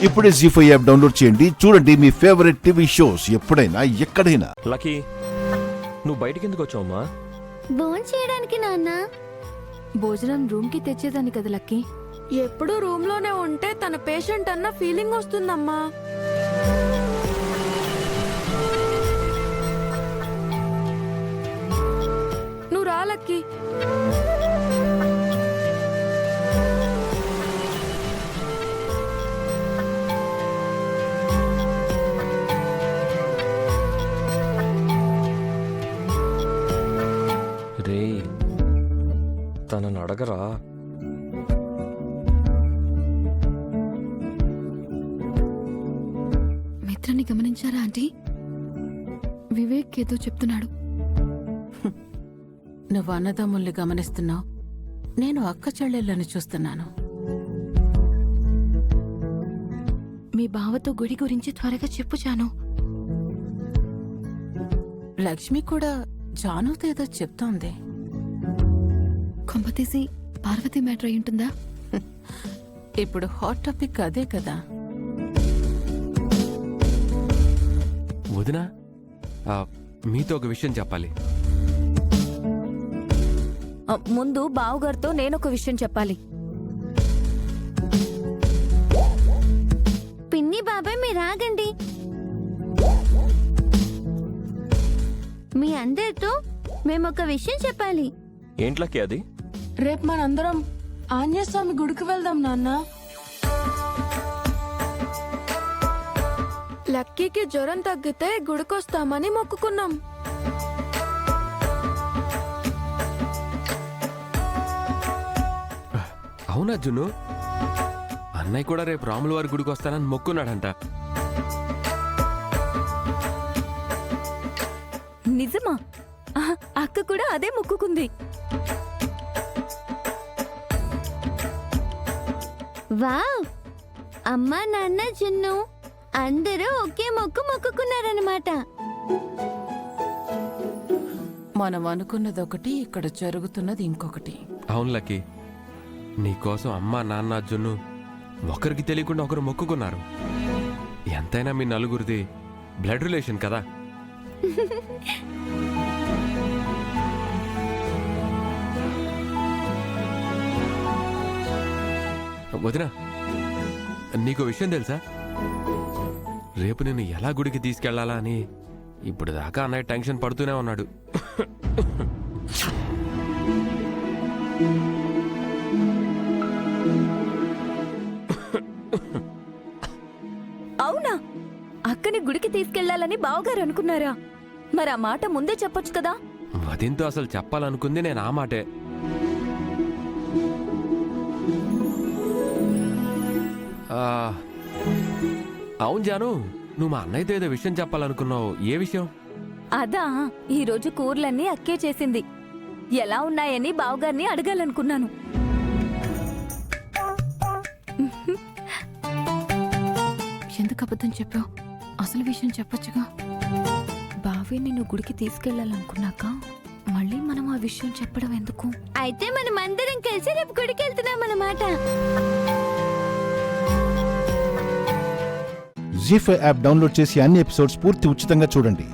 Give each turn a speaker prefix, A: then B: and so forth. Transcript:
A: ఇప్పుడే జీ5 app download చేయండి. చూడండి మీ ఫేవరెట్ టీవీ షోస్ ఎప్పుడైనా ఎక్కడైనా.
B: లక్కీ, నువ్వు బయటికి ఎందుకు వచ్చావమ్మా?
C: భోజనం చేయడానికి నాన్న.
D: భోజనం రూమ్ కి తెచ్చేదాన్ని కదా లక్కీ.
E: ఎప్పుడు రూమ్ లోనే ఉంటే తన పేషెంట్ అన్న ఫీలింగ్ వస్తుందమ్మా. నువ్వు రా లక్కీ.
B: రే, తనని అడగరా.
D: మిత్రని గమనించారా ఆంటీ? వివేక్ ఏదో చెప్తున్నాడు.
F: నువ్వు అన్నదమ్ముల్ని గమనిస్తున్నావు, నేను అక్క చెల్లెళ్ళని చూస్తున్నాను.
D: మీ బావతో గుడి గురించి త్వరగా చెప్పు జాను.
F: లక్ష్మి కూడా జానుతో ఏదో చెప్తోంది.
D: కొంపతీసి పార్వతి మ్యాటర్ అయి ఉంటుందా?
F: ఇప్పుడు హాట్ టాపిక్ అదే కదా.
G: వదినా, మీతో ఒక విషయం చెప్పాలి.
C: ముందు బావగారితో నేనొక విషయం చెప్పాలి. పిన్ని బాబాయ్ మీరు ఆగండి. మీ అందరితో మేమొక విషయం చెప్పాలి.
B: ఏంట్లకి అది?
E: రేపు మనందరం ఆంజనేయ స్వామి గుడికి వెళ్దాం నాన్న. లక్కీకి జ్వరం తగ్గితే గుడికొస్తామని మొక్కుకున్నాం.
G: అవునా జున్ను? అన్నయ్య కూడా రేపు రాముల వారి గుడికి వస్తానని మొక్కున్నాడంట.
C: నిజమా? అక్క కూడా అదే మొక్కుకుంది. వావ్! అమ్మా నాన్న జున్ను అందరూ ఒకే మొక్కుకున్నారన్నమాట.
F: మనం అనుకున్నదొకటి, ఇక్కడ జరుగుతున్నది ఇంకొకటి.
G: అవును లక్కీ, నీకోసం అమ్మ నాన్న జున్ను ఒకరికి తెలియకుండా ఒకరు మొక్కుకున్నారు. ఎంతైనా మీ నలుగురిది బ్లడ్ రిలేషన్ కదా. వదినా, నీకు విషయం తెలుసా? రేపు నేను ఎలా గుడికి తీసుకెళ్లాలా అని ఇప్పుడు దాకా అన్నయ్య టెన్షన్ పడుతూనే ఉన్నాడు.
C: అవునా? అక్కని గుడికి తీసుకెళ్లాలని బావగారు అనుకున్నారా? మరి ఆ మాట ముందే చెప్పొచ్చు కదా.
G: వదినతో అసలు చెప్పాలనుకుంది నేను ఆ మాటే. అవును జాను, నువ్వు మా అన్నయ్యతో ఏదో విషయం చెప్పాలనుకున్నావు. ఏ విషయం?
C: అదా, ఈరోజు కూరలన్నీ అక్కే చేసింది. ఎలా ఉన్నాయని బావగారిని అడగాలనుకున్నాను.
D: ఎందుకు అబద్ధం చెప్పావు? అసలు విషయం చెప్పొచ్చుగా. బావే నిన్ను గుడికి తీసుకెళ్లాలనుకున్నాక మళ్ళీ మనం ఆ విషయం చెప్పడం ఎందుకు? అయితే మనం అందరం కలిసి రేపు గుడికి వెళ్తున్నాం అన్నమాట.
A: జీ5 యాప్ డౌన్లోడ్ చేసి అన్ని ఎపిసోడ్స్ పూర్తి ఉచితంగా చూడండి.